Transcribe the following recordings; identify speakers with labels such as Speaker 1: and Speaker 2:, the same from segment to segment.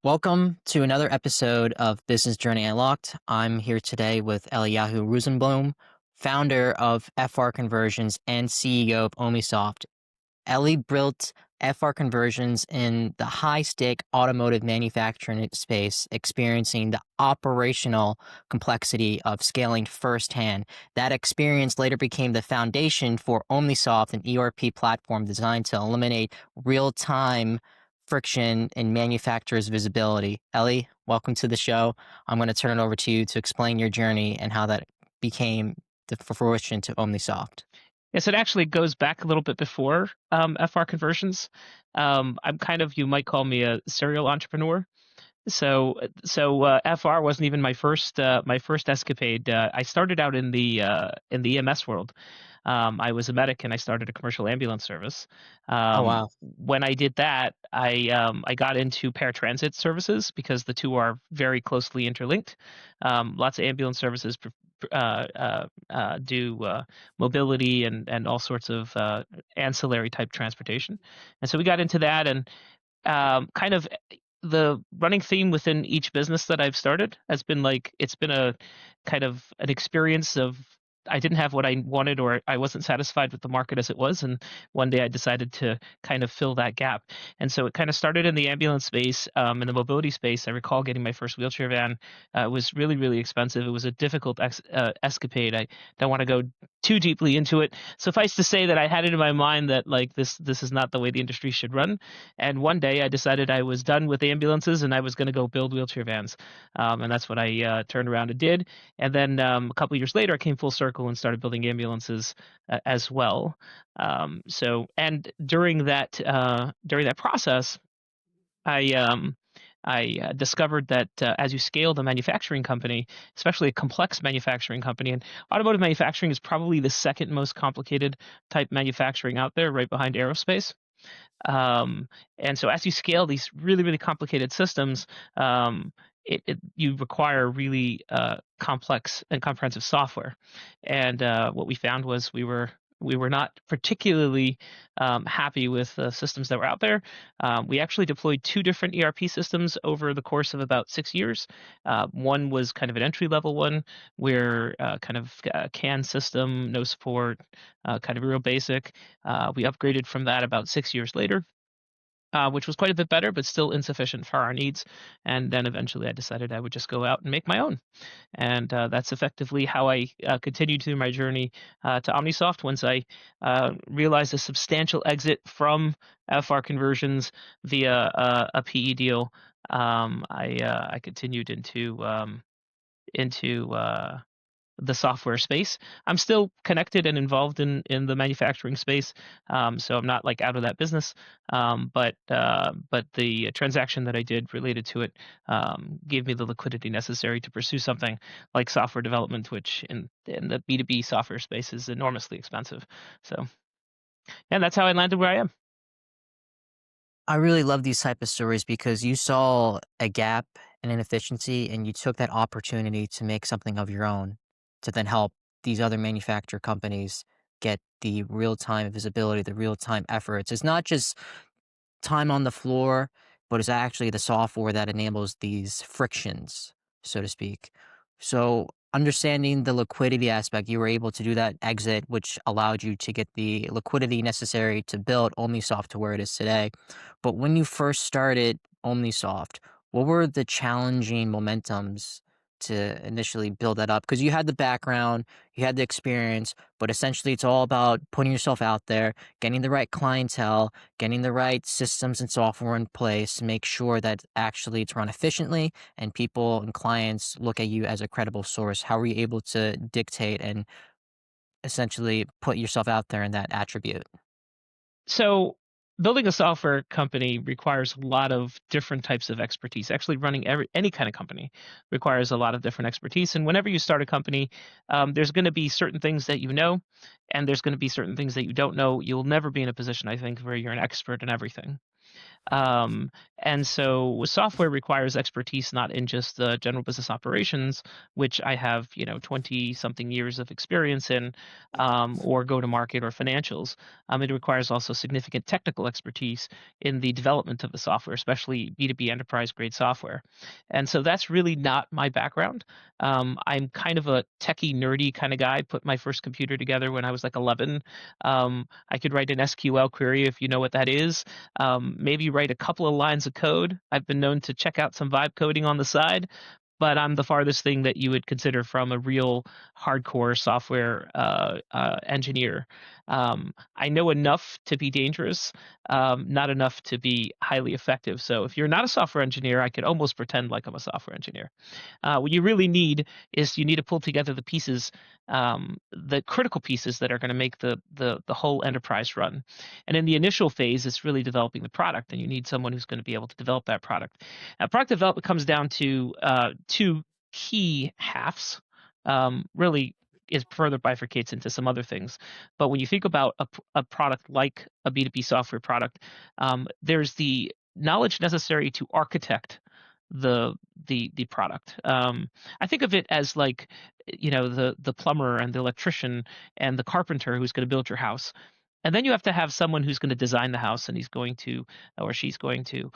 Speaker 1: Welcome to another episode of Business Journey Unlocked. I'm here today with Eliyahu Rosenblum, founder of FR Conversions and CEO of Omisoft. Eli built FR Conversions in the high-stake automotive manufacturing space, experiencing the operational complexity of scaling firsthand. That experience later became the foundation for Omisoft, an ERP platform designed to eliminate real-time friction in manufacturers' visibility. Ellie, welcome to the show. I'm going to turn it over to you to explain your journey and how that became the fruition to Omnisoft.
Speaker 2: Yes, it actually goes back a little bit before FR conversions. I'm kind of, you might call me a serial entrepreneur. So FR wasn't even my first escapade. I started out in the EMS world. I was a medic and I started a commercial ambulance service.
Speaker 1: Oh, wow.
Speaker 2: When I did that, I got into paratransit services because the two are very closely interlinked. Lots of ambulance services do mobility and all sorts of ancillary type transportation, and so we got into that and kind of the running theme within each business that I've started has been like it's been a kind of an experience of I didn't have what I wanted or I wasn't satisfied with the market as it was, and one day I decided to kind of fill that gap. And so it kind of started in the ambulance space, in the mobility space. I recall getting my first wheelchair van. It was really, really expensive. It was a difficult escapade. I don't want to go too deeply into it. Suffice to say that I had it in my mind that like this is not the way the industry should run. And one day I decided I was done with ambulances and I was going to go build wheelchair vans. And that's what I turned around and did. And then a couple of years later, I came full circle and started building ambulances as well. And during that process, I discovered that as you scale the manufacturing company, especially a complex manufacturing company, and automotive manufacturing is probably the second most complicated type manufacturing out there, right behind aerospace. And so as you scale these really, really complicated systems, you require really complex and comprehensive software. And what we found was we were not particularly happy with the systems that were out there. We actually deployed two different ERP systems over the course of about 6 years. One was kind of an entry level one, where kind of CAN system, no support, kind of real basic. We upgraded from that about 6 years later, which was quite a bit better, but still insufficient for our needs. And then eventually I decided I would just go out and make my own. And that's effectively how I continued through my journey to Omnisoft. Once I realized a substantial exit from FR conversions via a PE deal, I continued into the software space. I'm still connected and involved in the manufacturing space, so I'm not like out of that business. But the transaction that I did related to it gave me the liquidity necessary to pursue something like software development, which in the B2B software space is enormously expensive. So, and that's how I landed where I am.
Speaker 1: I really love these type of stories because you saw a gap and inefficiency and you took that opportunity to make something of your own to then help these other manufacturer companies get the real-time visibility, the real-time efforts. It's not just time on the floor, but it's actually the software that enables these frictions, so to speak. So understanding the liquidity aspect, you were able to do that exit, which allowed you to get the liquidity necessary to build OmniSoft to where it is today. But when you first started OmniSoft, what were the challenging momentums to initially build that up? Because you had the background, you had the experience, but essentially it's all about putting yourself out there, getting the right clientele, getting the right systems and software in place to make sure that actually it's run efficiently and people and clients look at you as a credible source. How were you able to dictate and essentially put yourself out there in that attribute?
Speaker 2: So building a software company requires a lot of different types of expertise. Actually, running any kind of company requires a lot of different expertise. And whenever you start a company, there's going to be certain things that you know, and there's going to be certain things that you don't know. You'll never be in a position, I think, where you're an expert in everything. Um, and so software requires expertise not in just the general business operations, which I have, 20 something years of experience in, or go to market or financials. It requires also significant technical expertise in the development of the software, especially B2B enterprise grade software. And so that's really not my background. I'm kind of a techie, nerdy kind of guy. Put my first computer together when I was like 11. I could write an SQL query if you know what that is. Maybe write a couple of lines of code. I've been known to check out some vibe coding on the side, but I'm the farthest thing that you would consider from a real hardcore software engineer. I know enough to be dangerous, not enough to be highly effective. So if you're not a software engineer, I could almost pretend like I'm a software engineer. What you really need is you need to pull together the pieces, the critical pieces that are going to make the whole enterprise run. And in the initial phase, it's really developing the product, and you need someone who's going to be able to develop that product. Now, product development comes down to two key halves. Really, it further bifurcates into some other things. But when you think about a product like a B2B software product, there's the knowledge necessary to architect the product. I think of it as like, the plumber and the electrician and the carpenter who's going to build your house. And then you have to have someone who's going to design the house, and he's going to, or she's going to,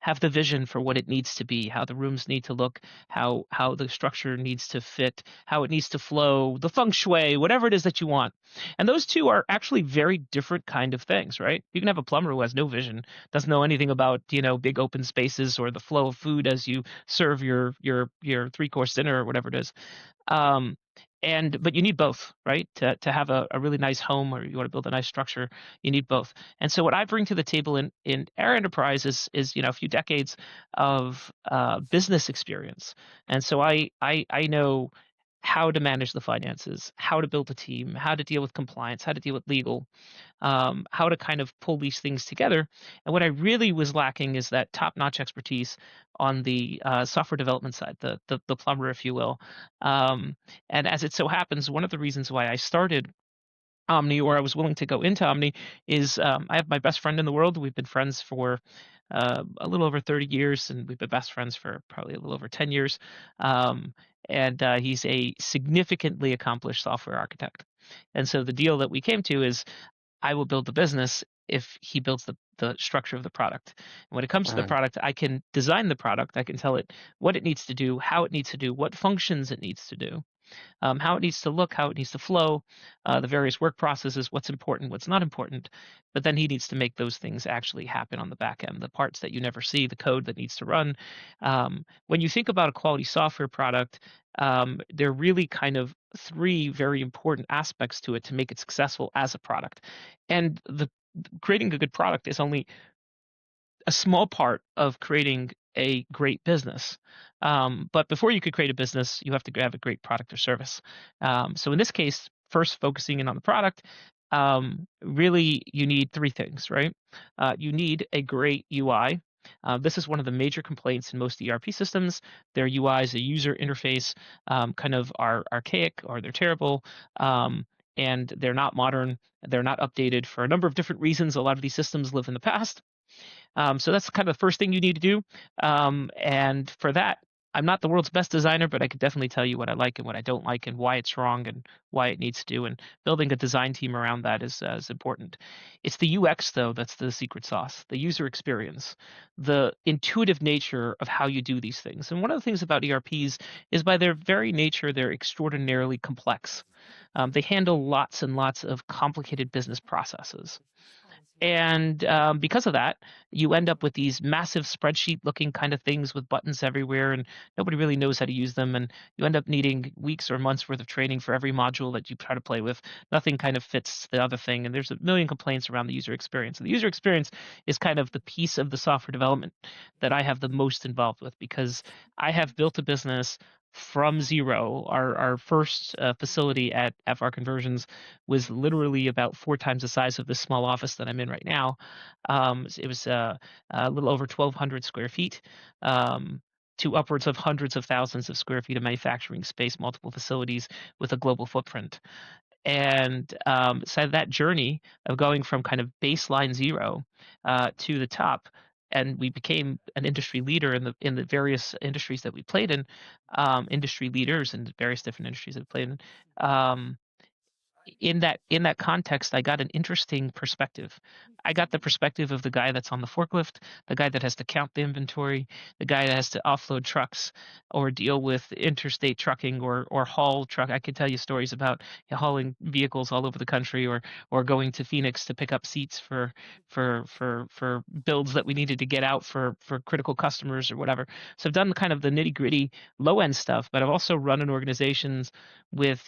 Speaker 2: have the vision for what it needs to be, how the rooms need to look, how the structure needs to fit, how it needs to flow, the feng shui, whatever it is that you want. And those two are actually very different kind of things, right? You can have a plumber who has no vision, doesn't know anything about, big open spaces or the flow of food as you serve your three-course dinner or whatever it is. Um, but you need both, right? To have a really nice home, or you want to build a nice structure, you need both. And so what I bring to the table in our enterprise is a few decades of business experience. And so I know how to manage the finances, how to build a team, how to deal with compliance, how to deal with legal, how to kind of pull these things together. And what I really was lacking is that top-notch expertise on the software development side, the plumber, if you will. And as it so happens, one of the reasons why I started Omni, or I was willing to go into Omni, is I have my best friend in the world. We've been friends for a little over 30 years, and we've been best friends for probably a little over 10 years. Um, and he's a significantly accomplished software architect. And so the deal that we came to is I will build the business if he builds the structure of the product. And when it comes to the
Speaker 1: Mm.
Speaker 2: product, I can design the product. I can tell it what it needs to do, how it needs to do, what functions it needs to do, how it needs to look, how it needs to flow, the various work processes, what's important, what's not important. But then he needs to make those things actually happen on the back end, the parts that you never see, the code that needs to run. When you think about a quality software product, there are really kind of three very important aspects to it to make it successful as a product. And the creating a good product is only a small part of creating a great business. But before you could create a business, you have to have a great product or service. So in this case, first focusing in on the product, really you need three things, right? You need a great UI. This is one of the major complaints in most ERP systems. Their UIs, the user interface, kind of are archaic, or they're terrible. And they're not modern, they're not updated for a number of different reasons. A lot of these systems live in the past. So that's kind of the first thing you need to do. And for that, I'm not the world's best designer, but I could definitely tell you what I like and what I don't like, and why it's wrong and why it needs to do. And building a design team around that is important. It's the UX, though, that's the secret sauce, the user experience, the intuitive nature of how you do these things. And one of the things about ERPs is, by their very nature, they're extraordinarily complex. They handle lots and lots of complicated business processes. And because of that, you end up with these massive spreadsheet looking kind of things with buttons everywhere, and nobody really knows how to use them. And you end up needing weeks or months worth of training for every module that you try to play with. Nothing kind of fits the other thing. And there's a million complaints around the user experience. And the user experience is kind of the piece of the software development that I have the most involved with, because I have built a business from zero. Our first facility at FR Conversions was literally about 4 times the size of this small office that I'm in right now. It was a little over 1,200 square feet, to upwards of hundreds of thousands of square feet of manufacturing space, multiple facilities with a global footprint. And so that journey of going from kind of baseline zero to the top, and we became an industry leader in the various industries that we played in, industry leaders in various different industries that we played in. Um, in that context, I got an interesting perspective. I got the perspective of the guy that's on the forklift, the guy that has to count the inventory, the guy that has to offload trucks or deal with interstate trucking or haul truck. I could tell you stories about hauling vehicles all over the country or going to Phoenix to pick up seats for builds that we needed to get out for critical customers or whatever. So I've done kind of the nitty-gritty low end stuff, but I've also run in organizations with,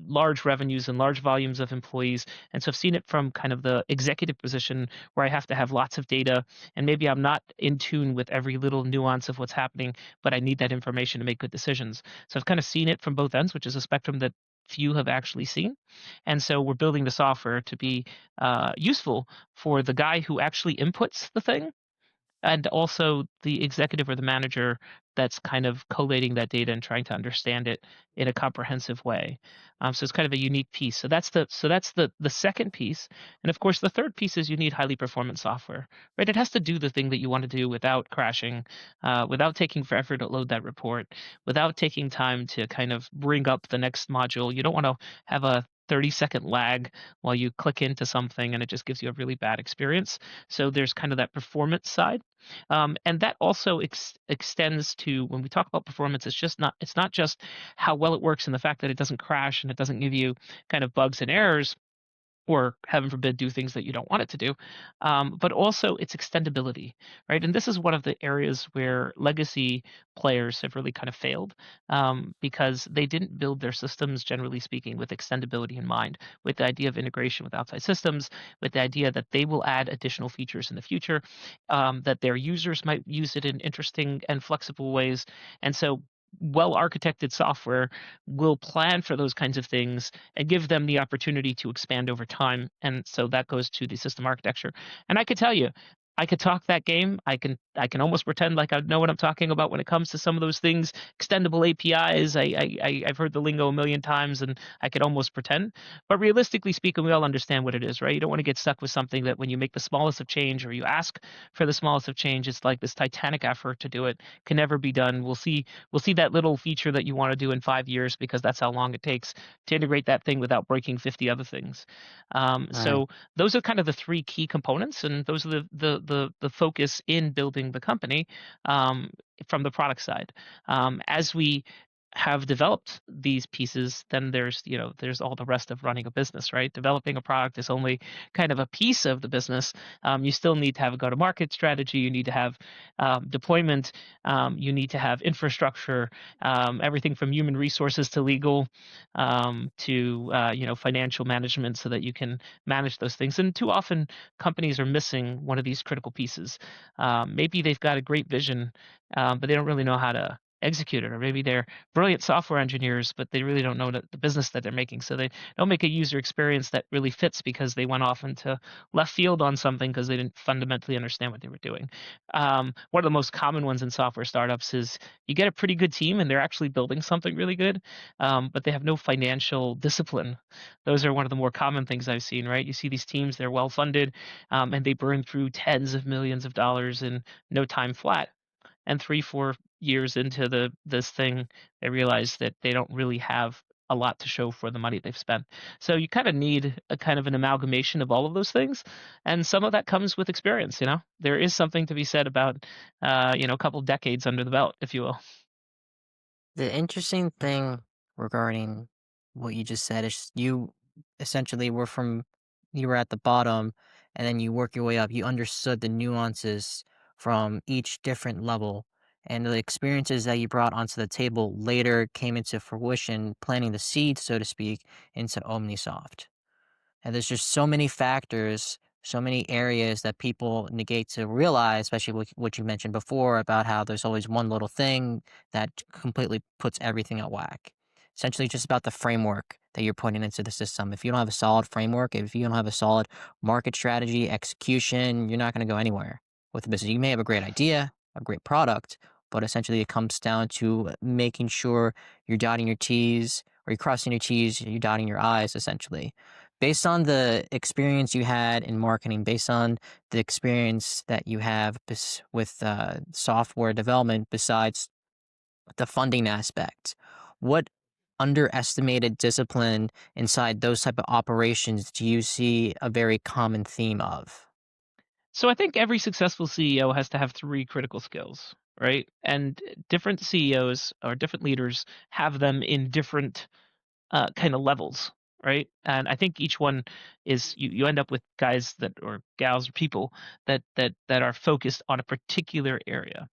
Speaker 2: large revenues and large volumes of employees. And so I've seen it from kind of the executive position where I have to have lots of data and maybe I'm not in tune with every little nuance of what's happening, but I need that information to make good decisions. So I've kind of seen it from both ends, which is a spectrum that few have actually seen. And so we're building the software to be useful for the guy who actually inputs the thing and also the executive or the manager that's kind of collating that data and trying to understand it in a comprehensive way. So it's kind of a unique piece. So that's the second piece, and of course the third piece is you need highly performant software, right? It has to do the thing that you want to do without crashing, without taking forever to load that report, without taking time to kind of bring up the next module. You don't want to have a 30-second lag while you click into something and it just gives you a really bad experience. So there's kind of that performance side. And that also extends to when we talk about performance. It's not just how well it works and the fact that it doesn't crash and it doesn't give you kind of bugs and errors or heaven forbid do things that you don't want it to do, but also its extendability, right? And this is one of the areas where legacy players have really kind of failed, because they didn't build their systems, generally speaking, with extendability in mind, with the idea of integration with outside systems, with the idea that they will add additional features in the future, that their users might use it in interesting and flexible ways. And so well architected software will plan for those kinds of things and give them the opportunity to expand over time. And so that goes to the system architecture. And I could tell you, I could talk that game. I can almost pretend like I know what I'm talking about when it comes to some of those things. Extendable APIs. I've heard the lingo a million times, and I could almost pretend. But realistically speaking, we all understand what it is, right? You don't want to get stuck with something that when you make the smallest of change or you ask for the smallest of change, it's like this titanic effort to do it can never be done. We'll see that little feature that you want to do in 5 years because that's how long it takes to integrate that thing without breaking 50 other things.
Speaker 1: Right.
Speaker 2: So those are kind of the three key components, and those are the focus in building the company, um, from the product side. As we have developed these pieces, then there's all the rest of running a business, right? Developing a product is only kind of a piece of the business. You still need to have a go-to-market strategy. You need to have deployment. You need to have infrastructure, everything from human resources to legal, to financial management, so that you can manage those things. And too often, companies are missing one of these critical pieces. Maybe they've got a great vision, but they don't really know how to execute it, or maybe they're brilliant software engineers, but they really don't know the business that they're making. So they don't make a user experience that really fits because they went off into left field on something because they didn't fundamentally understand what they were doing. One of the most common ones in software startups is you get a pretty good team and they're actually building something really good, but they have no financial discipline. Those are one of the more common things I've seen, right? You see these teams, they're well funded, and they burn through tens of millions of dollars in no time flat. And 3 4 years into this thing, they realize that they don't really have a lot to show for the money they've spent. So you kind of need a kind of an amalgamation of all of those things, and some of that comes with experience. There is something to be said about a couple decades under the belt, if you will.
Speaker 1: The interesting thing regarding what you just said is you essentially you were at the bottom and then you work your way up. You understood the nuances from each different level. And the experiences that you brought onto the table later came into fruition, planting the seed, so to speak, into Omnisoft. And there's just so many factors, so many areas that people negate to realize, especially what you mentioned before about how there's always one little thing that completely puts everything at whack. Essentially, just about the framework that you're putting into the system. If you don't have a solid framework, if you don't have a solid market strategy, execution, you're not going to go anywhere with the business. You may have a great idea, a great product, but essentially it comes down to making sure you're dotting your T's, or you're crossing your T's, you're dotting your I's essentially. Based on the experience you had in marketing, based on the experience that you have with software development, besides the funding aspect, what underestimated discipline inside those type of operations do you see a very common theme of?
Speaker 2: So I think every successful CEO has to have three critical skills, right? And different CEOs or different leaders have them in different kind of levels, right? And I think each one is you end up with guys that or gals or people that are focused on a particular area.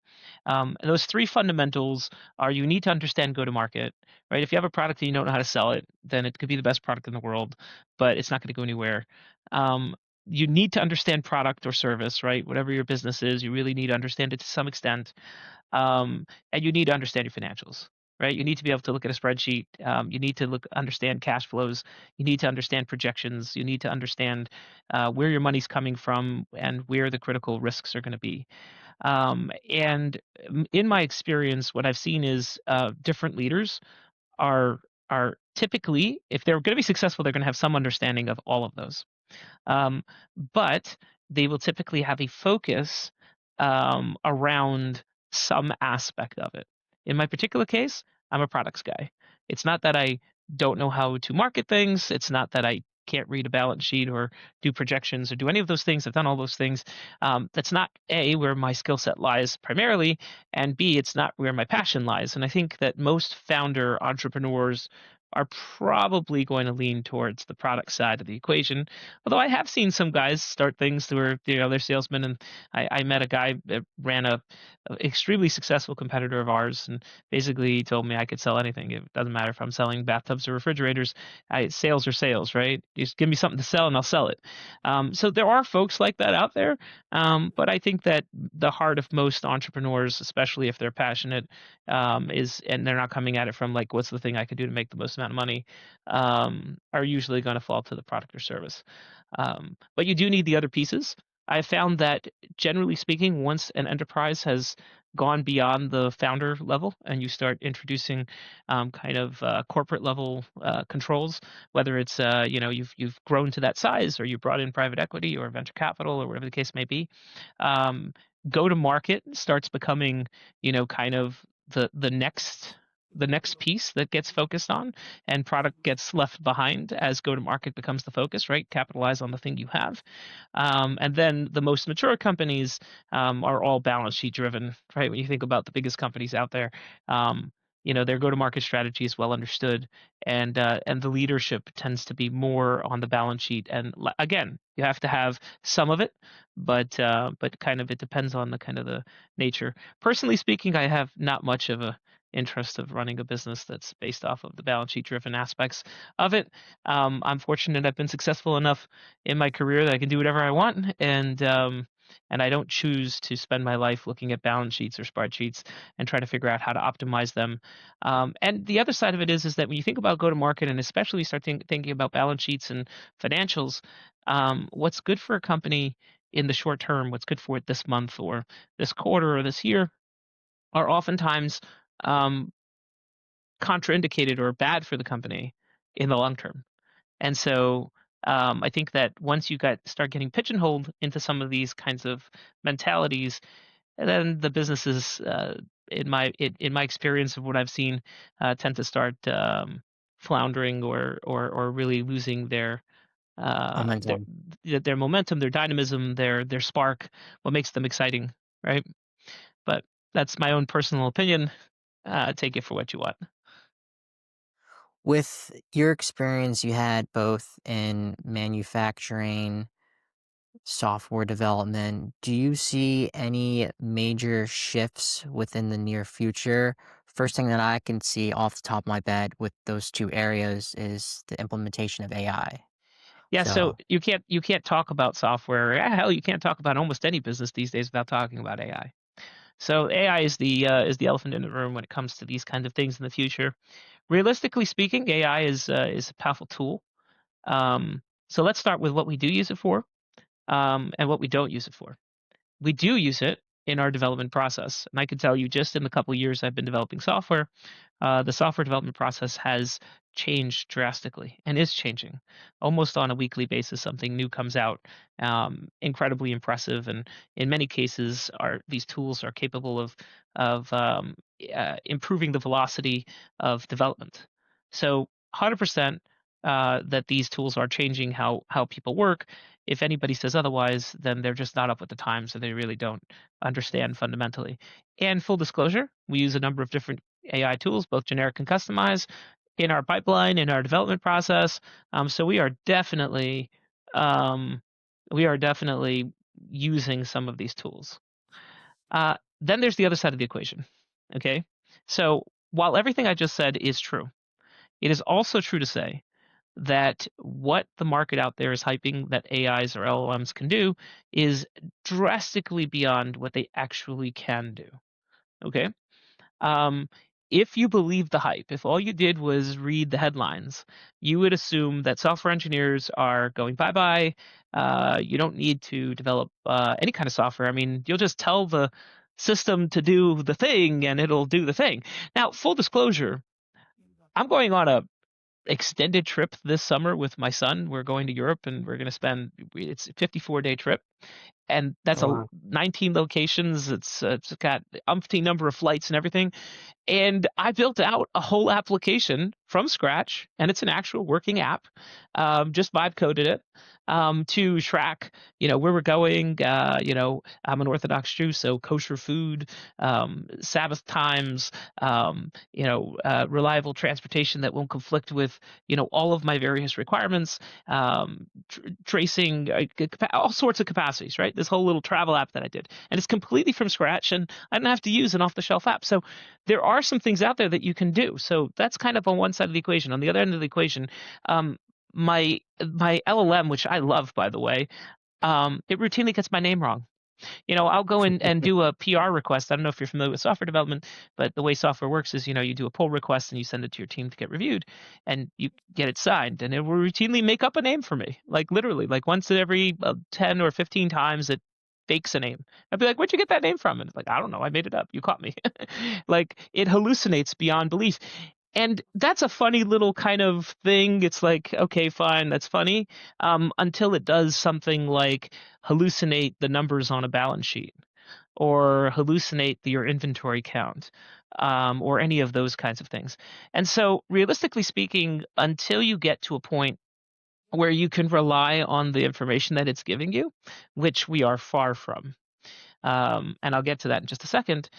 Speaker 2: And those three fundamentals are you need to understand go to market, right? If you have a product and you don't know how to sell it, then it could be the best product in the world, but it's not going to go anywhere. Um, you need to understand product or service, right? Whatever your business is, you really need to understand it to some extent, and you need to understand your financials, right? You need to be able to look at a spreadsheet. You need to understand cash flows. You need to understand projections. You need to understand where your money's coming from and where the critical risks are going to be. And in my experience, what I've seen is different leaders are are typically, if they're going to be successful, they're going to have some understanding of all of those. Um, but they will typically have a focus around some aspect of it. In my particular case, I'm a products guy. It's not that I don't know how to market things. It's not that I can't read a balance sheet or do projections or do any of those things. I've done all those things. That's not A, where my skill set lies primarily, and B, it's not where my passion lies. And I think that most founder entrepreneurs are probably going to lean towards the product side of the equation. Although I have seen some guys start things where they're salesmen, and I met a guy that ran a extremely successful competitor of ours, and basically he told me I could sell anything. It doesn't matter if I'm selling bathtubs or refrigerators. Sales are sales, right? Just give me something to sell and I'll sell it. So there are folks like that out there, but I think that the heart of most entrepreneurs, especially if they're passionate, is and they're not coming at it from like what's the thing I could do to make the most amount of money, are usually going to fall to the product or service. But you do need the other pieces. I found that generally speaking, once an enterprise has gone beyond the founder level and you start introducing kind of corporate level controls, whether it's you've grown to that size or you brought in private equity or venture capital or whatever the case may be, um, go to market starts becoming kind of the next piece that gets focused on, and product gets left behind as go to market becomes the focus, right? Capitalize on the thing you have. And then the most mature companies are all balance sheet driven, right? When you think about the biggest companies out there, their go to market strategy is well understood, and the leadership tends to be more on the balance sheet. And again, you have to have some of it, but kind of it depends on the kind of the nature. Personally speaking, I have not much of a interest of running a business that's based off of the balance sheet driven aspects of it. I'm fortunate I've been successful enough in my career that I can do whatever I want, and I don't choose to spend my life looking at balance sheets or spreadsheets and try to figure out how to optimize them. And the other side of it is that when you think about go to market and especially start thinking about balance sheets and financials, what's good for a company in the short term, what's good for it this month or this quarter or this year, are oftentimes um, contraindicated or bad for the company in the long term. And so I think that once you start getting pigeonholed into some of these kinds of mentalities, then the businesses, in my experience of what I've seen, tend to start floundering or really losing uh, their
Speaker 1: Momentum.
Speaker 2: their momentum, their dynamism, their spark, what makes them exciting, right? But that's my own personal opinion. Take it for what you want.
Speaker 1: With your experience you had both in manufacturing, software development, do you see any major shifts within the near future? First thing that I can see off the top of my head with those two areas is the implementation of AI.
Speaker 2: Yeah, so
Speaker 1: So,
Speaker 2: you can't talk about software. Hell, you can't talk about almost any business these days without talking about AI. So AI is the elephant in the room when it comes to these kinds of things in the future. Realistically speaking, AI is a powerful tool. So let's start with what we do use it for, and what we don't use it for. We do use it in our development process, and I can tell you just in the couple of years I've been developing software, the software development process has changed drastically and is changing almost on a weekly basis. Something new comes out, incredibly impressive, and in many cases, are these tools are capable of improving the velocity of development. So, 100% that these tools are changing how people work. If anybody says otherwise, then they're just not up with the times, and they really don't understand fundamentally. And full disclosure, we use a number of different AI tools, both generic and customized, in our pipeline, in our development process. So um, we are definitely using some of these tools. Then there's the other side of the equation. Okay, so while everything I just said is true, it is also true to say that what the market out there is hyping that AIs or LLMs can do is drastically beyond what they actually can do. Okay. Um, if you believe the hype, if all you did was read the headlines, you would assume that software engineers are going bye bye. You don't need to develop any kind of software. I mean, you'll just tell the system to do the thing and it'll do the thing. Now, full disclosure, I'm going on a extended trip this summer with my son. We're going to Europe and we're going to spend it's a 54-day trip, and that's
Speaker 1: Oh,
Speaker 2: a
Speaker 1: wow.
Speaker 2: 19 locations. It's got umpteen number of flights and everything. And I built out a whole application from scratch, and it's an actual working app. Just vibe coded it to track, where we're going. I'm an Orthodox Jew, so kosher food, Sabbath times, reliable transportation that won't conflict with, all of my various requirements, tracing all sorts of capacities, right? This whole little travel app that I did, and it's completely from scratch, and I didn't have to use an off-the-shelf app. So there are some things out there that you can do. So that's kind of on one side of the equation. On the other end of the equation, um, my LLM, which I love, by the way, it routinely gets my name wrong. I'll go in and do a PR request. I don't know if you're familiar with software development, but the way software works is, you do a pull request and you send it to your team to get reviewed, and you get it signed, and it will routinely make up a name for me. Like literally, like once every 10 or 15 times, it fakes a name. I'd be like, "Where'd you get that name from?" And it's like, "I don't know. I made it up. You caught me." Like it hallucinates beyond belief. And that's a funny little kind of thing. It's like, okay, fine, that's funny, until it does something like hallucinate the numbers on a balance sheet or hallucinate your inventory count, or any of those kinds of things. And so, realistically speaking, until you get to a point where you can rely on the information that it's giving you, which we are far from, and I'll get to that in just a second,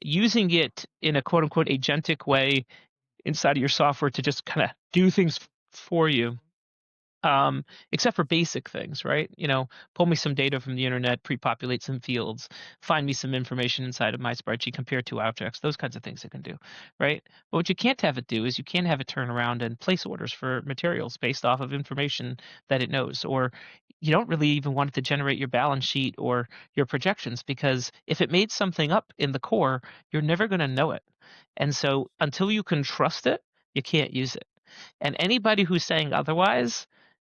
Speaker 2: using it in a quote unquote agentic way inside of your software to just kind of do things for you, except for basic things, right? Pull me some data from the internet, pre-populate some fields, find me some information inside of my spreadsheet, compare two objects, those kinds of things it can do, right? But what you can't have it do is you can't have it turn around and place orders for materials based off of information that it knows, or you don't really even want it to generate your balance sheet or your projections, because if it made something up in the core, you're never going to know it. And so until you can trust it, you can't use it. And anybody who's saying otherwise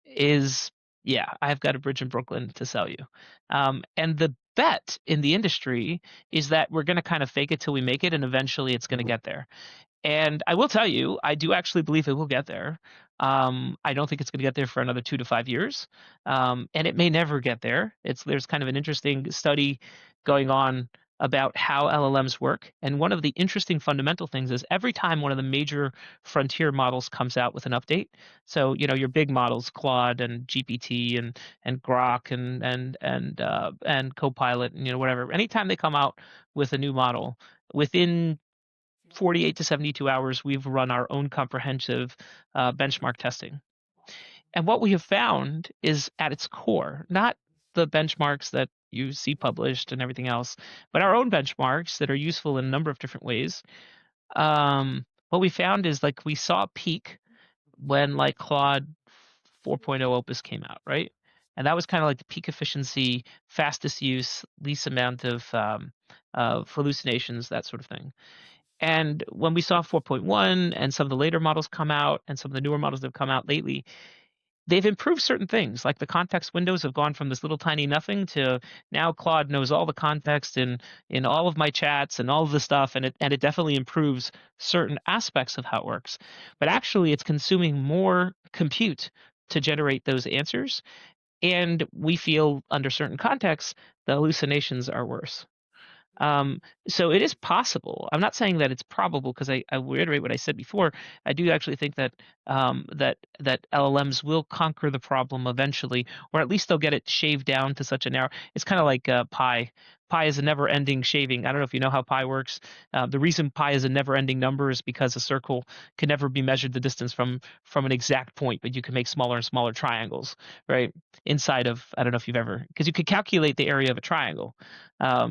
Speaker 2: is, yeah, I've got a bridge in Brooklyn to sell you. And the bet in the industry is that we're going to kind of fake it till we make it, and eventually it's going to
Speaker 1: Mhm.
Speaker 2: get there. And I will tell you, I do actually believe it will get there. I don't think it's going to get there for another 2 to 5 years, and it may never get there. There's kind of an interesting study going on about how LLMs work, and one of the interesting fundamental things is every time one of the major frontier models comes out with an update. So your big models, Claude and GPT and Grok and Copilot and whatever. Anytime they come out with a new model, within 48 to 72 hours, we've run our own comprehensive benchmark testing. And what we have found is at its core, not the benchmarks that you see published and everything else, but our own benchmarks that are useful in a number of different ways. What we found is like we saw a peak when like Claude 4.0 Opus came out, right? And that was kind of like the peak efficiency, fastest use, least amount of hallucinations, that sort of thing. And when we saw 4.1 and some of the later models come out and some of the newer models that have come out lately, They've improved certain things, like the context windows have gone from this little tiny nothing to now Claude knows all the context in all of my chats and all of the stuff, and it definitely improves certain aspects of how it works. But actually, it's consuming more compute to generate those answers, and we feel under certain contexts the hallucinations are worse. Um, so it is possible. I'm not saying that it's probable because I reiterate what I said before. I do actually think that that LLMs will conquer the problem eventually, or at least they'll get it shaved down to such a narrow. It's kind of like pi. Pi is a never-ending shaving. I don't know if you know how pi works. The reason pi is a never-ending number is because a circle can never be measured the distance from an exact point, but you can make smaller and smaller triangles, right? Inside of, I don't know if you've ever, because you could calculate the area of a triangle,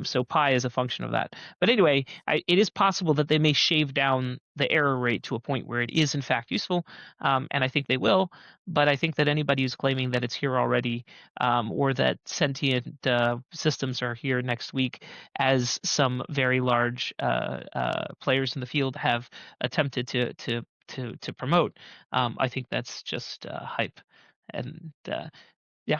Speaker 2: so pi is a function of that. But anyway, it is possible that they may shave down the error rate to a point where it is in fact useful, and I think they will. But I think that anybody who's claiming that it's here already, or that sentient systems are here next week, as some very large players in the field have attempted to promote, I think that's just hype. And yeah,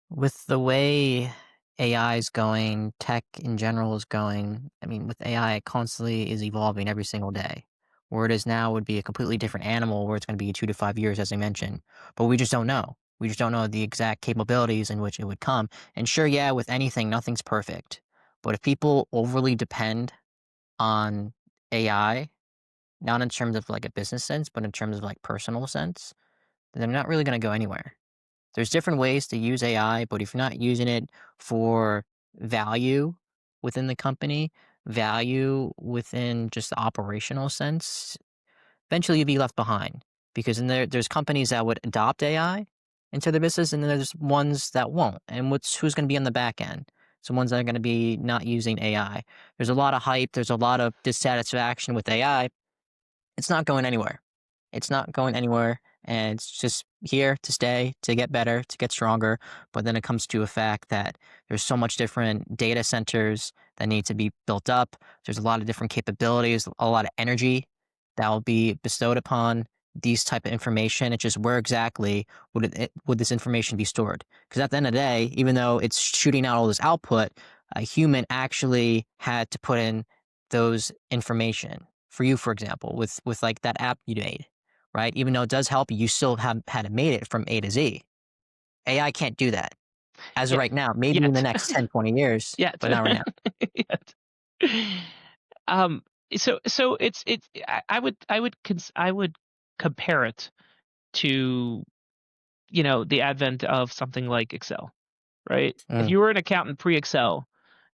Speaker 1: With the way AI is going, tech in general is going, I mean, with AI, it constantly is evolving every single day. Where it is now would be a completely different animal where it's going to be 2 to 5 years, as I mentioned. But we just don't know. We just don't know the exact capabilities in which it would come. And sure, yeah, with anything, nothing's perfect. But if people overly depend on AI, not in terms of like a business sense, but in terms of like personal sense, then they're not really going to go anywhere. There's different ways to use AI, but if you're not using it for value within the company, value within just the operational sense, eventually you'll be left behind. Because there's companies that would adopt AI into their business, and then there's ones that won't. And who's going to be on the back end? Some ones that are going to be not using AI. There's a lot of hype. There's a lot of dissatisfaction with AI. It's not going anywhere. It's not going anywhere, and it's just here to stay, to get better, to get stronger. But then it comes to a fact that there's so much different data centers that need to be built up. There's a lot of different capabilities, a lot of energy that will be bestowed upon these type of information. It's just where exactly would this information be stored? Because at the end of the day, even though it's shooting out all this output, a human actually had to put in those information for you, for example, with like that app you made, right? Even though it does help, you still have had to made it from A to Z. AI can't do that as of
Speaker 2: yeah,
Speaker 1: right now. Maybe in the
Speaker 2: yet,
Speaker 1: next 10, 20 years,
Speaker 2: yet,
Speaker 1: but not right now.
Speaker 2: yet. Um, so I would compare it to, the advent of something like Excel, right? If
Speaker 1: Mm,
Speaker 2: you were an accountant pre-Excel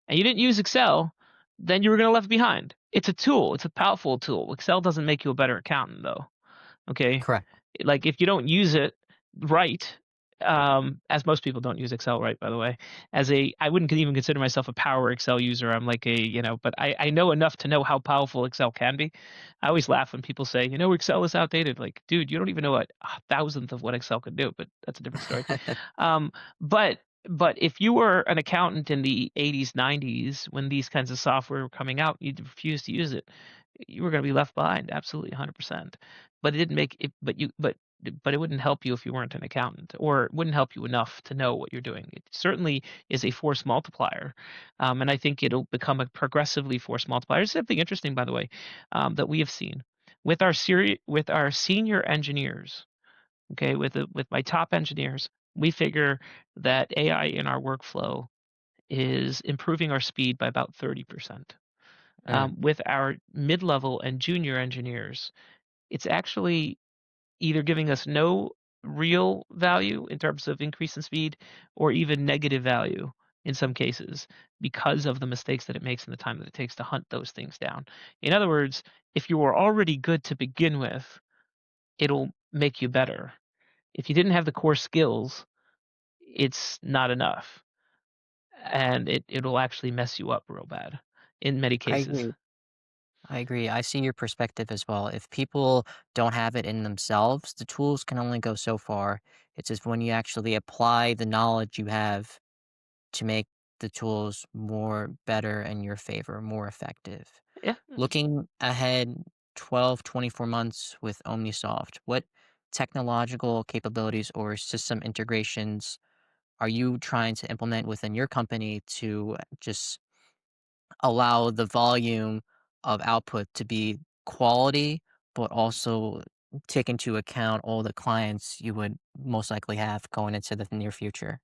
Speaker 2: and you didn't use Excel, then you were going to left behind. It's a tool. It's a powerful tool. Excel doesn't make you a better accountant, though. Okay,
Speaker 1: correct.
Speaker 2: like if you don't use it right, as most people don't use Excel right, by the way. I wouldn't even consider myself a power Excel user. I'm like but I know enough to know how powerful Excel can be. I always laugh when people say, Excel is outdated. Like, dude, you don't even know a thousandth of what Excel can do, but that's a different story. Um, but if you were an accountant in the 80s, 90s, when these kinds of software were coming out, you'd refuse to use it. You were going to be left behind, absolutely, 100%. But it didn't make it. But it wouldn't help you if you weren't an accountant, or it wouldn't help you enough to know what you're doing. It certainly is a force multiplier, and I think it'll become a progressively force multiplier. It's something interesting, by the way, that we have seen with with our senior engineers. Okay, with my top engineers, we figure that AI in our workflow is improving our speed by about 30%.
Speaker 1: Mm,
Speaker 2: With our mid-level and junior engineers, it's actually either giving us no real value in terms of increase in speed or even negative value in some cases because of the mistakes that it makes and the time that it takes to hunt those things down. In other words, if you were already good to begin with, it'll make you better. If you didn't have the core skills, it's not enough. And it'll actually mess you up real bad in many
Speaker 1: I
Speaker 2: cases.
Speaker 1: agree. I agree. I see your perspective as well. If people don't have it in themselves, the tools can only go so far. It's just when you actually apply the knowledge you have to make the tools more better in your favor, more effective.
Speaker 2: Yeah.
Speaker 1: Looking ahead 12, 24 months with OmniSoft, what technological capabilities or system integrations are you trying to implement within your company to just allow the volume of output to be quality, but also take into account all the clients you would most likely have going into the near future?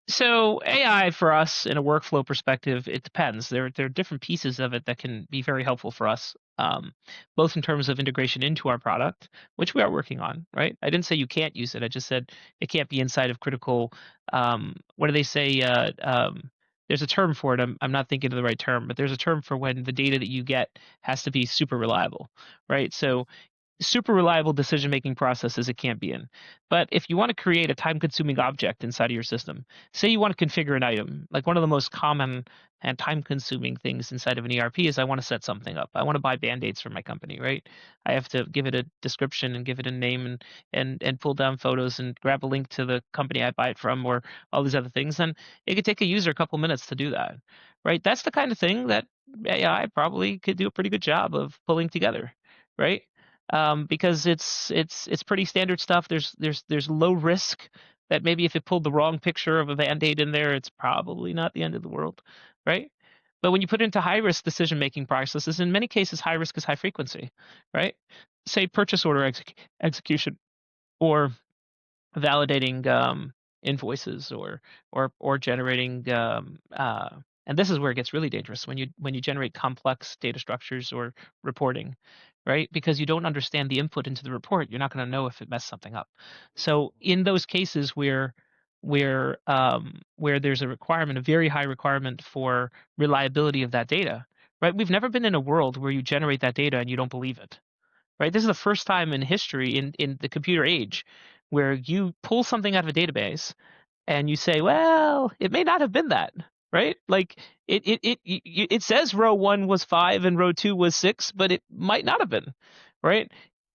Speaker 2: So AI for us in a workflow perspective, it depends. There are different pieces of it that can be very helpful for us, both in terms of integration into our product, which we are working on. Right? I didn't say you can't use it. I just said it can't be inside of critical. What do they say? There's a term for it. I'm not thinking of the right term, but there's a term for when the data that you get has to be super reliable, right? So super reliable decision making processes it can't be in. But if you want to create a time consuming object inside of your system, say you want to configure an item, like one of the most common and time consuming things inside of an ERP is I want to set something up. I want to buy band-aids for my company, right? I have to give it a description and give it a name and pull down photos and grab a link to the company I buy it from or all these other things. And it could take a user a couple minutes to do that. Right? That's the kind of thing that AI probably could do a pretty good job of pulling together, right? Because it's pretty standard stuff. There's low risk that maybe if it pulled the wrong picture of a band-aid in there, it's probably not the end of the world, right? But when you put it into high risk decision making processes, in many cases, high risk is high frequency, right? Say purchase order execution or validating invoices or generating and this is where it gets really dangerous when you generate complex data structures or reporting, right? Because you don't understand the input into the report, you're not going to know if it messed something up. So in those cases where there's a requirement, a very high requirement for reliability of that data, right? We've never been in a world where you generate that data and you don't believe it, right? This is the first time in history in the computer age where you pull something out of a database and you say, well, it may not have been that, right? Like it says row one was 5 and row two was 6, but it might not have been, right?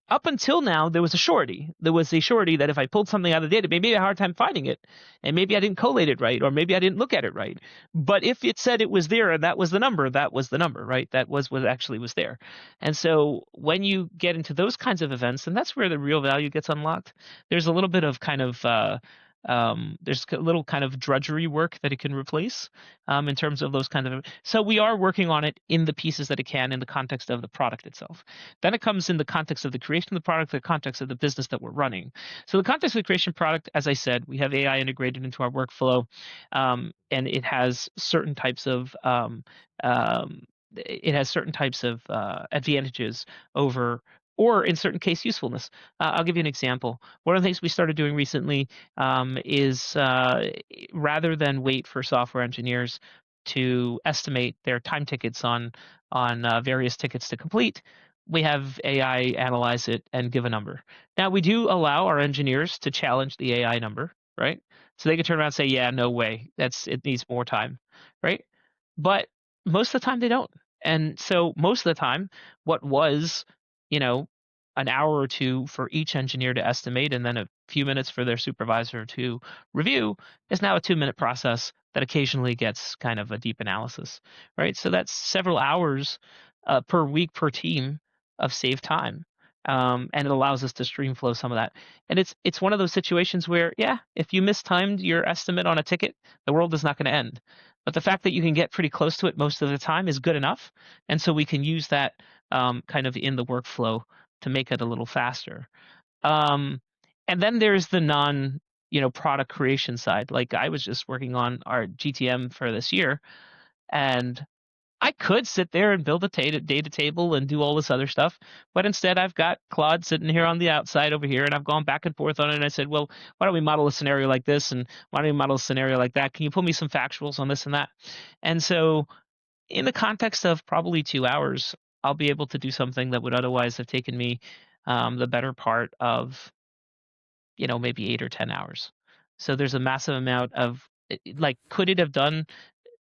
Speaker 2: Up until now, there was a surety. There was a surety that if I pulled something out of the data, maybe I had a hard time finding it, and maybe I didn't collate it right, or maybe I didn't look at it right. But if it said it was there and that was the number, that was the number, right? That was what actually was there. And so when you get into those kinds of events, and that's where the real value gets unlocked, there's a little bit of kind of there's a little kind of drudgery work that it can replace in terms of those kind of. So we are working on it in the pieces that it can in the context of the product itself. Then it comes in the context of the creation of the product, the context of the business that we're running. So the context of the creation product, as I said, we have AI integrated into our workflow, and it has certain types of advantages over or in certain case usefulness. I'll give you an example. One of the things we started doing recently is rather than wait for software engineers to estimate their time tickets on various tickets to complete, we have AI analyze it and give a number. Now we do allow our engineers to challenge the AI number, right? So they can turn around and say, "Yeah, no way, it needs more time," right? But most of the time they don't. And so most of the time, what was, you know, an hour or two for each engineer to estimate and then a few minutes for their supervisor to review is now a 2-minute process that occasionally gets kind of a deep analysis, right? So that's several hours per week per team of saved time. And it allows us to stream flow some of that. And it's one of those situations where, yeah, if you mistimed your estimate on a ticket, the world is not going to end. But the fact that you can get pretty close to it most of the time is good enough. And so we can use that kind of in the workflow to make it a little faster. Um, and then there's the product creation side. Like I was just working on our GTM for this year, and I could sit there and build a data table and do all this other stuff, but instead I've got Claude sitting here on the outside over here, and I've gone back and forth on it. And I said, well, why don't we model a scenario like this, and why don't we model a scenario like that? Can you pull me some factuals on this and that? And so, in the context of probably 2 hours, I'll be able to do something that would otherwise have taken me the better part of maybe 8 or 10 hours. So there's a massive amount of like, could it have done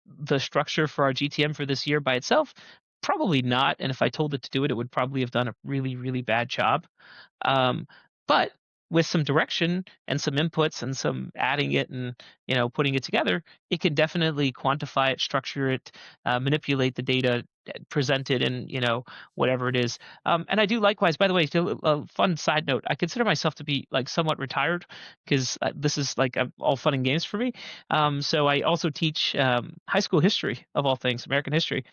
Speaker 2: the structure for our GTM for this year by itself? Probably not. And if I told it to do it, it would probably have done a really, really bad job. But with some direction and some inputs and some adding it and putting it together, it can definitely quantify it, structure it, manipulate the data presented in, whatever it is. And I do likewise, by the way, still a fun side note, I consider myself to be like somewhat retired because this is like all fun and games for me. So I also teach high school history of all things, American history.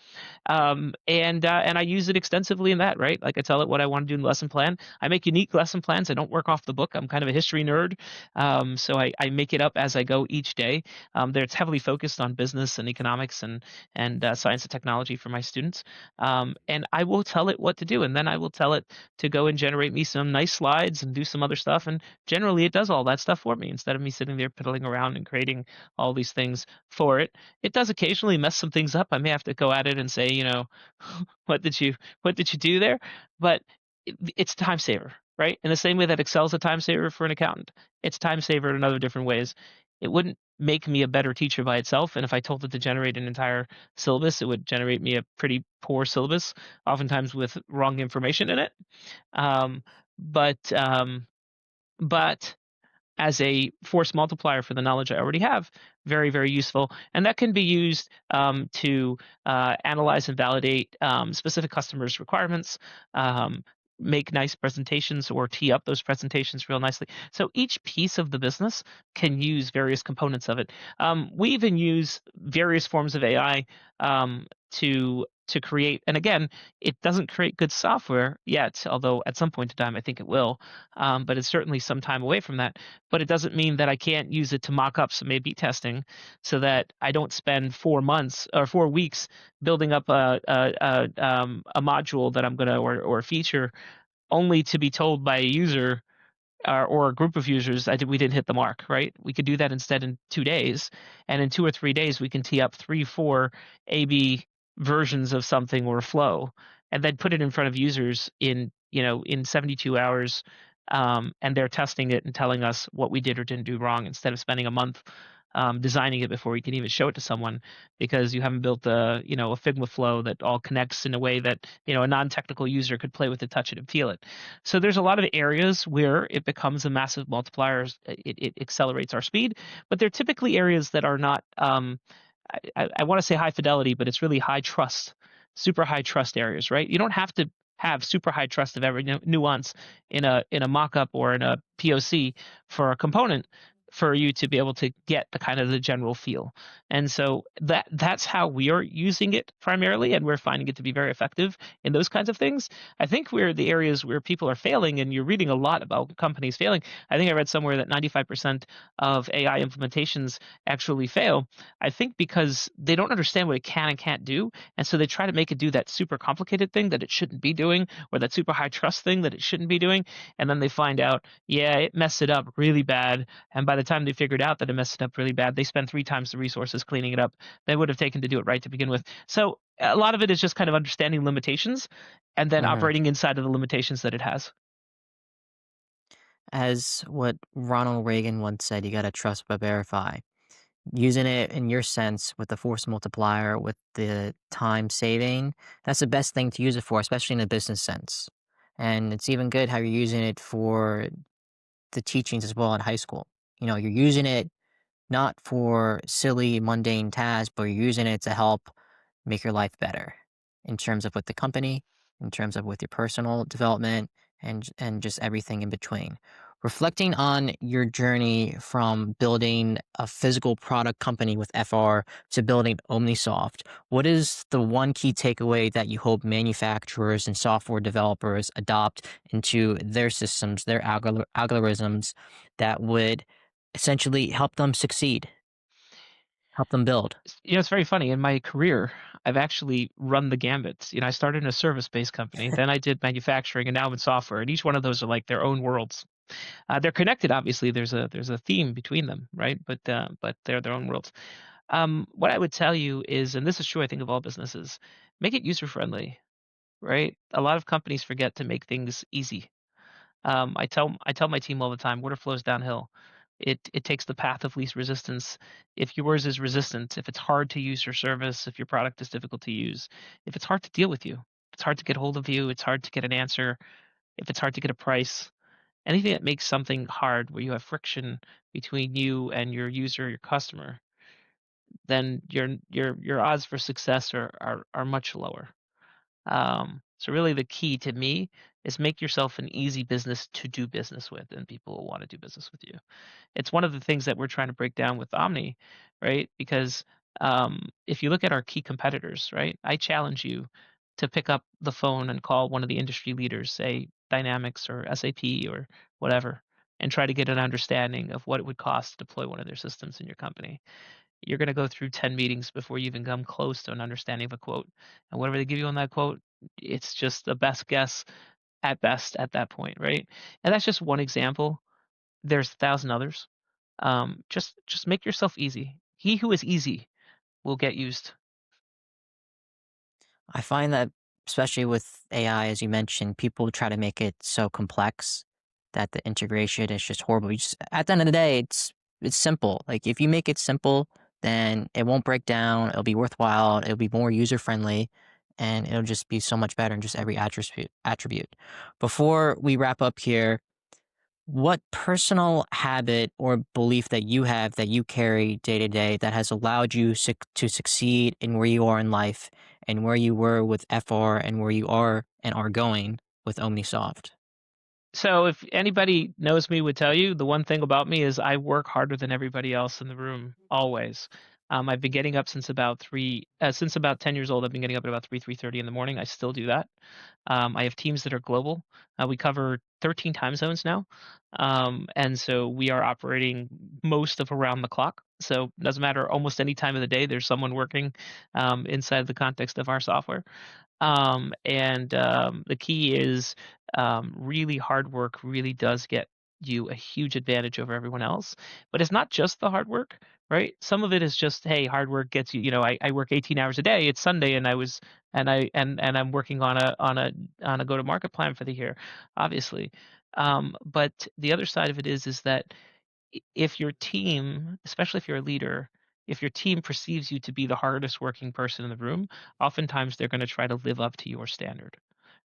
Speaker 2: And I use it extensively in that, right? Like I tell it what I want to do in the lesson plan. I make unique lesson plans. I don't work off the book. I'm kind of a history nerd, so I make it up as I go each day. There it's heavily focused on business and economics and science and technology for my students. And I will tell it what to do, and then I will tell it to go and generate me some nice slides and do some other stuff. And generally, it does all that stuff for me instead of me sitting there piddling around and creating all these things for it. It does occasionally mess some things up. I may have to go at it and say, what did you do there? But it's a time saver, right? In the same way that Excel's a time saver for an accountant, it's a time saver in other different ways. It wouldn't make me a better teacher by itself, and if I told it to generate an entire syllabus, it would generate me a pretty poor syllabus, oftentimes with wrong information in it. Um, but um, but as a force multiplier for the knowledge I already have, very, very useful. And that can be used to analyze and validate specific customers' requirements, um, make nice presentations or tee up those presentations real nicely. So each piece of the business can use various components of it. We even use various forms of AI to create, and again, it doesn't create good software yet, although at some point in time I think it will. But it's certainly some time away from that, but it doesn't mean that I can't use it to mock up some A/B testing, so that I don't spend 4 months or 4 weeks building up a module that I'm gonna or a feature only to be told by a user or a group of users, we didn't hit the mark, right? We could do that instead in 2 days, and in 2 or 3 days we can tee up 3, 4 A/B versions of something or a flow, and then put it in front of users in 72 hours, and they're testing it and telling us what we did or didn't do wrong instead of spending a month designing it before we can even show it to someone because you haven't built a Figma flow that all connects in a way that a non-technical user could play with it, touch it, and feel it. So there's a lot of areas where it becomes a massive multiplier. It accelerates our speed, but they're typically areas that are not. I want to say high fidelity, but it's really high trust, super high trust areas, right? You don't have to have super high trust of every nuance in a mock-up or in a POC for a component for you to be able to get the kind of the general feel. And so that's how we are using it primarily, and we're finding it to be very effective in those kinds of things. I think we're the areas where people are failing, and you're reading a lot about companies failing. I think I read somewhere that 95% of AI implementations actually fail. I think because they don't understand what it can and can't do, and so they try to make it do that super complicated thing that it shouldn't be doing, or that super high trust thing that it shouldn't be doing, and then they find out, yeah, it messed it up really bad, and by the time they figured out that it messed it up really bad, they spend 3 times the resources cleaning it up they would have taken to do it right to begin with. So a lot of it is just kind of understanding limitations and then
Speaker 1: Mhm.
Speaker 2: operating inside of the limitations that it has.
Speaker 1: As what Ronald Reagan once said, you gotta trust but verify. Using it in your sense with the force multiplier, with the time saving, that's the best thing to use it for, especially in a business sense. And it's even good how you're using it for the teachings as well in high school. You're using it not for silly, mundane tasks, but you're using it to help make your life better in terms of with the company, in terms of with your personal development, and just everything in between. Reflecting on your journey from building a physical product company with FR to building Omnisoft, what is the one key takeaway that you hope manufacturers and software developers adopt into their systems, their algorithms that would essentially help them succeed, help them build?
Speaker 2: It's very funny. In my career, I've actually run the gambits. I started in a service-based company, then I did manufacturing, and now I'm in software. And each one of those are like their own worlds. They're connected, obviously. There's a theme between them, right? But they're their own worlds. What I would tell you is, and this is true, I think, of all businesses, make it user friendly, right? A lot of companies forget to make things easy. I tell my team all the time, water flows downhill. It takes the path of least resistance. If yours is resistant, if it's hard to use your service, if your product is difficult to use, if it's hard to deal with you, if it's hard to get hold of you, it's hard to get an answer, if it's hard to get a price, anything that makes something hard where you have friction between you and your user, your customer, then your odds for success are much lower. So really the key to me is make yourself an easy business to do business with, and people will want to do business with you. It's one of the things that we're trying to break down with Omni, right? Because if you look at our key competitors, right, I challenge you to pick up the phone and call one of the industry leaders, say Dynamics or SAP or whatever, and try to get an understanding of what it would cost to deploy one of their systems in your company. You're going to go through 10 meetings before you even come close to an understanding of a quote. And whatever they give you on that quote, it's just the best guess at best at that point, right? And that's just one example. There's 1,000 others. Just make yourself easy. He who is easy will get used.
Speaker 1: I find that, especially with AI, as you mentioned, people try to make it so complex that the integration is just horrible. At the end of the day, it's simple. Like if you make it simple, then it won't break down. It'll be worthwhile. It'll be more user friendly, and it'll just be so much better in just every attribute. Before we wrap up here, what personal habit or belief that you have that you carry day to day that has allowed you to succeed in where you are in life and where you were with FR and where you are and are going with Omnisoft?
Speaker 2: So if anybody knows me would tell you the one thing about me is I work harder than everybody else in the room always. I've been getting up since about 10 years old. I've been getting up at about 3:30 in the morning. I still do that. I have teams that are global. We cover 13 time zones now, and so we are operating most of around the clock. So it doesn't matter. Almost any time of the day, there's someone working inside the context of our software. The key is really hard work really does get you a huge advantage over everyone else. But it's not just the hard work, right? Some of it is just, hey, hard work gets you. I work 18 hours a day. It's Sunday, and and I'm working on a go to market plan for the year, obviously. But the other side of it is that if your team, especially if you're a leader, if your team perceives you to be the hardest working person in the room, oftentimes they're going to try to live up to your standard,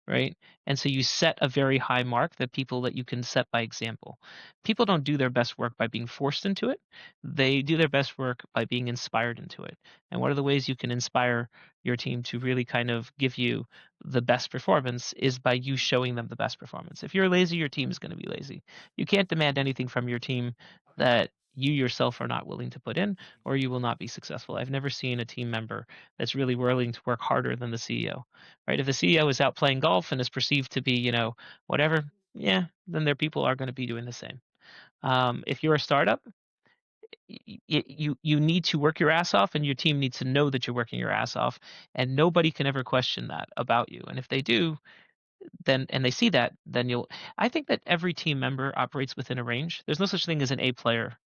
Speaker 2: right? And so you set a very high mark that you can set by example. People don't do their best work by being forced into it. They do their best work by being inspired into it. And one of the ways you can inspire your team to really kind of give you the best performance is by you showing them the best performance. If you're lazy, your team is going to be lazy. You can't demand anything from your team that you yourself are not willing to put in, or you will not be successful. I've never seen a team member that's really willing to work harder than the CEO, right? If the CEO is out playing golf and is perceived to be, whatever, yeah, then their people are going to be doing the same. If you're a startup, you need to work your ass off, and your team needs to know that you're working your ass off, and nobody can ever question that about you. And if they do, then and they see that, then you'll I think that every team member operates within a range. There's no such thing as an A player,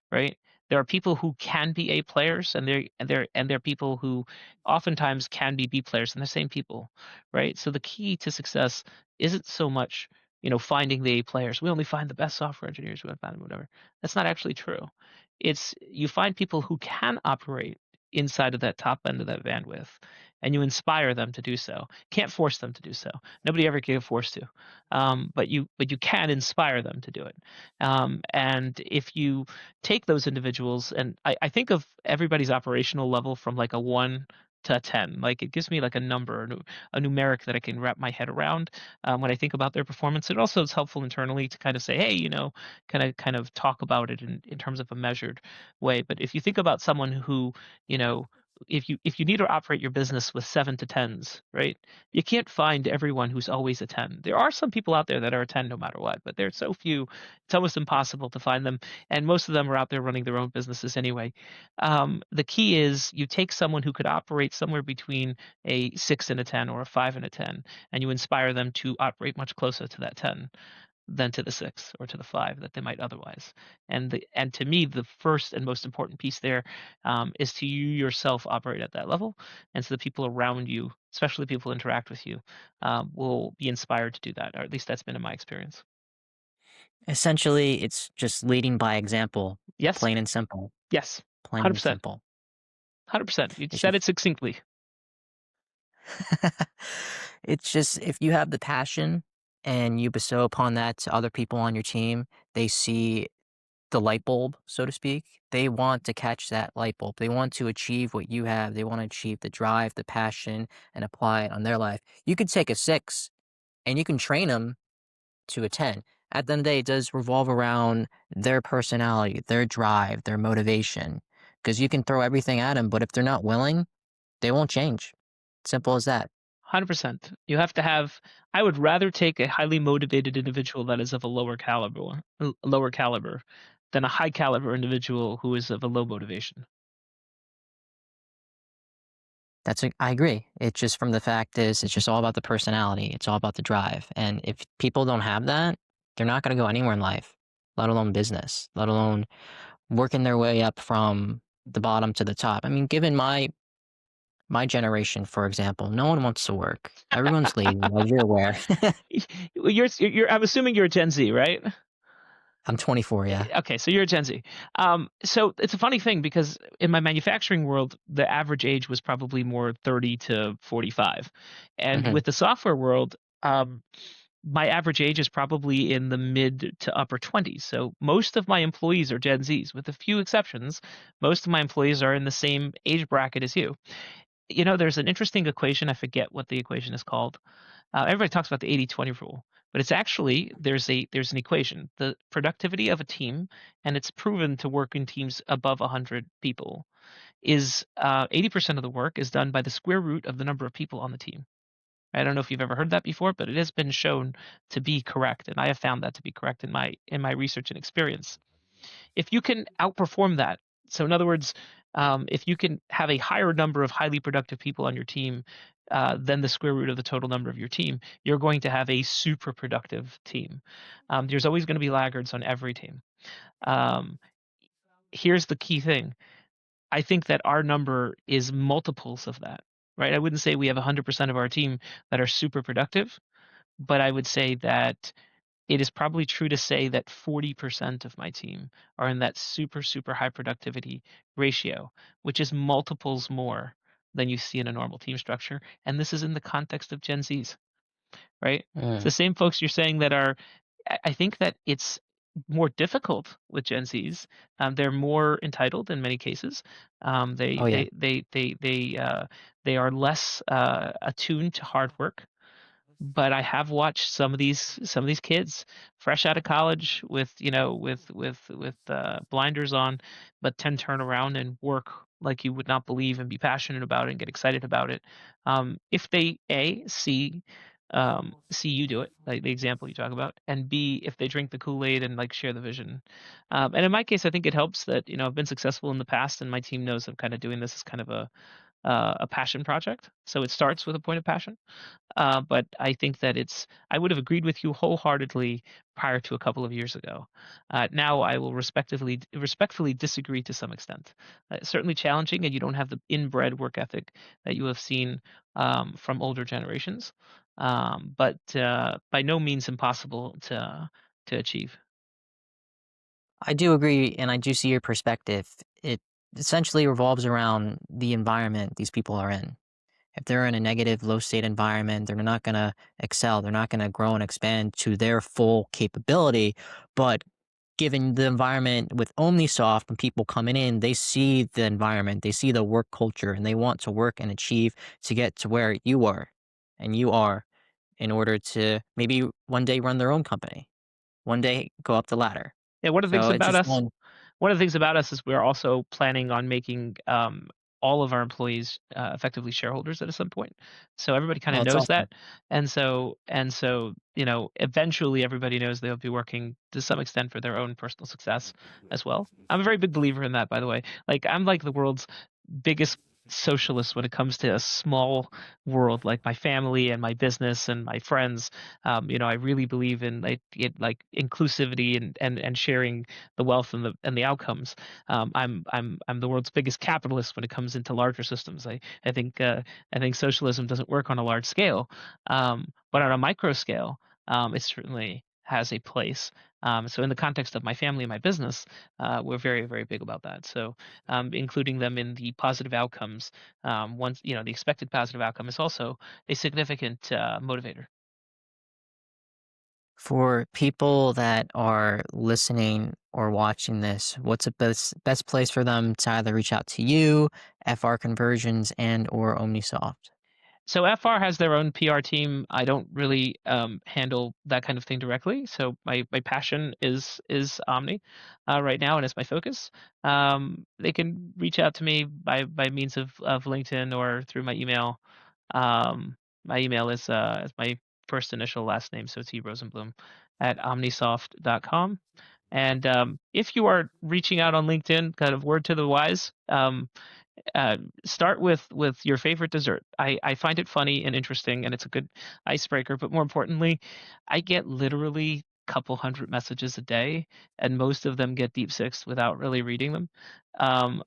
Speaker 2: right? There are people who can be A players, and there are people who oftentimes can be B players, and the same people, right? So the key to success isn't so much, finding the A players. We only find the best software engineers. We don't find them, whatever. That's not actually true. It's you find people who can operate inside of that top end of that bandwidth, and you inspire them to do so. Can't force them to do so. Nobody ever get forced to, but you can inspire them to do it. And if you take those individuals, and I think of everybody's operational level from like a 1 to 10. Like it gives me like a number, a numeric that I can wrap my head around when I think about their performance. It also is helpful internally to kind of say, hey, kind of talk about it in terms of a measured way. But if you think about someone who, you know, if you need to operate your business with 7 to 10s, right? You can't find everyone who's always a 10. There are some people out there that are a 10 no matter what, but there's so few, it's almost impossible to find them. And most of them are out there running their own businesses anyway. The key is you take someone who could operate somewhere between a 6 and a 10 or a 5 and a 10, and you inspire them to operate much closer to that 10 than to the 6 or to the 5 that they might otherwise. And to me, the first and most important piece there is to you yourself operate at that level, and so the people around you, especially the people who interact with you, will be inspired to do that. Or at least that's been in my experience.
Speaker 1: Essentially, it's just leading by example,
Speaker 2: Yes,
Speaker 1: plain and simple,
Speaker 2: yes,
Speaker 1: plain and
Speaker 2: 100%,
Speaker 1: simple.
Speaker 2: 100%. You
Speaker 1: It's
Speaker 2: said
Speaker 1: just
Speaker 2: it succinctly.
Speaker 1: it's just if you have the passion and you bestow upon that to other people on your team, they see the light bulb, so to speak. They want to catch that light bulb. They want to achieve what you have. They want to achieve the drive, the passion, and apply it on their life. You could take a 6 and you can train them to a 10. At the end of the day, it does revolve around their personality, their drive, their motivation. Because you can throw everything at them, but if they're not willing, they won't change. Simple as that.
Speaker 2: 100%. You have to have. I would rather take a highly motivated individual that is of a lower caliber, than a high caliber individual who is of a low motivation.
Speaker 1: I agree. It's just from the fact is it's just all about the personality. It's all about the drive. And if people don't have that, they're not going to go anywhere in life, let alone business, let alone working their way up from the bottom to the top. I mean, given my generation, for example, no one wants to work. Everyone's lazy, as you're aware.
Speaker 2: I'm assuming you're a Gen Z, right?
Speaker 1: I'm 24, yeah.
Speaker 2: Okay, so you're a Gen Z. So it's a funny thing because in my manufacturing world, the average age was probably more 30 to 45. And
Speaker 1: Mhm.
Speaker 2: with the software world, my average age is probably in the mid to upper 20s. So most of my employees are Gen Zs, with a few exceptions. Most of my employees are in the same age bracket as you. You know, there's an interesting equation. I forget what the equation is called. Everybody talks about the 80-20 rule, but it's actually there's an equation. The productivity of a team, and it's proven to work in teams above 100 people, is 80% of the work is done by the square root of the number of people on the team. I don't know if you've ever heard that before, but it has been shown to be correct, and I have found that to be correct in my research and experience. If you can outperform that, so in other words, if you can have a higher number of highly productive people on your team than the square root of the total number of your team, you're going to have a super productive team. There's always going to be laggards on every team. Um, Here's the key thing. I think that our number is multiples of that, right? I wouldn't say we have 100% of our team that are super productive, but I would say that it is probably true to say that 40% of my team are in that super, super high productivity ratio, which is multiples more than you see in a normal team structure. And this is in the context of Gen Zs, right? It's
Speaker 1: Mm.
Speaker 2: the same folks you're saying that are, I think that it's more difficult with Gen Zs. They're more entitled in many cases. Um,
Speaker 1: Oh,
Speaker 2: they,
Speaker 1: yeah.
Speaker 2: they, they, they, they, uh, they are less attuned to hard work, but I have watched some of these kids fresh out of college with blinders on, but turn around and work like you would not believe and be passionate about it and get excited about it. If they see you do it, like the example you talk about, and B, if they drink the Kool-Aid and like share the vision. And in my case, I think it helps that I've been successful in the past, and my team knows I'm kind of doing this as kind of a passion project. So it starts with a point of passion, but I think that I would have agreed with you wholeheartedly prior to a couple of years ago. Now I will respectfully disagree to some extent. It's certainly challenging, and you don't have the inbred work ethic that you have seen from older generations, but by no means impossible to achieve.
Speaker 1: I do agree, and I do see your perspective. It essentially revolves around the environment these people are in. If they're in a negative, low state environment, they're not going to excel. They're not going to grow and expand to their full capability. But given the environment with OmniSoft and people coming in, they see the environment, they see the work culture, and they want to work and achieve to get to where you are and you are in order to maybe one day run their own company, one day go up the ladder.
Speaker 2: Yeah, one of the
Speaker 1: So
Speaker 2: things
Speaker 1: it's
Speaker 2: about
Speaker 1: just
Speaker 2: us
Speaker 1: one.
Speaker 2: One of the things about us is we're also planning on making all of our employees effectively shareholders at some point. So everybody kind
Speaker 1: Oh,
Speaker 2: of
Speaker 1: it's
Speaker 2: knows
Speaker 1: awesome.
Speaker 2: that, and so eventually everybody knows they'll be working to some extent for their own personal success as well. I'm a very big believer in that, by the way. Like I'm like the world's biggest socialist when it comes to a small world, like my family and my business and my friends. I really believe in like inclusivity and sharing the wealth and the outcomes. I'm the world's biggest capitalist when it comes into larger systems. I think socialism doesn't work on a large scale, but on a micro scale, it certainly has a place. So in the context of my family and my business, we're very, very big about that. So including them in the positive outcomes, once the expected positive outcome is also a significant motivator.
Speaker 1: For people that are listening or watching this, what's the best place for them to either reach out to you, FR Conversions, and or Omnisoft?
Speaker 2: So FR has their own PR team. I don't really handle that kind of thing directly. So my passion is Omni right now, and it's my focus. They can reach out to me by means of LinkedIn or through my email. My email is my first initial last name, so T Rosenblum at omnisoft.com. And if you are reaching out on LinkedIn, kind of word to the wise, start with your favorite dessert. I find it funny and interesting, and it's a good icebreaker. But more importantly, I get literally a couple hundred messages a day, and most of them get deep sixed without really reading them.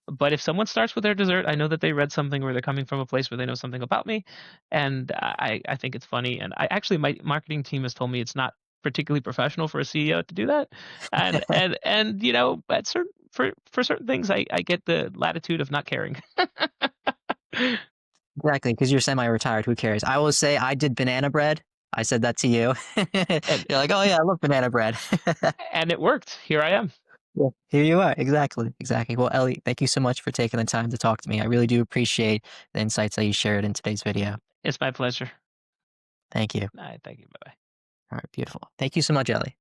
Speaker 2: But if someone starts with their dessert, I know that they read something where they're coming from a place where they know something about me, and I think it's funny. And I actually, my marketing team has told me it's not particularly professional for a CEO to do that, and at certain for certain things, I get the latitude of not caring.
Speaker 1: Exactly, because you're semi-retired. Who cares? I will say I did banana bread. I said that to you.
Speaker 2: and
Speaker 1: You're like, oh yeah, I love banana bread.
Speaker 2: and it worked. Here I am.
Speaker 1: Yeah. Here you are. Exactly. Exactly. Well, Ellie, thank you so much for taking the time to talk to me. I really do appreciate the insights that you shared in today's video.
Speaker 2: It's my pleasure.
Speaker 1: Thank you.
Speaker 2: All right, thank you. Bye bye.
Speaker 1: All right. Beautiful. Thank you so much, Ellie.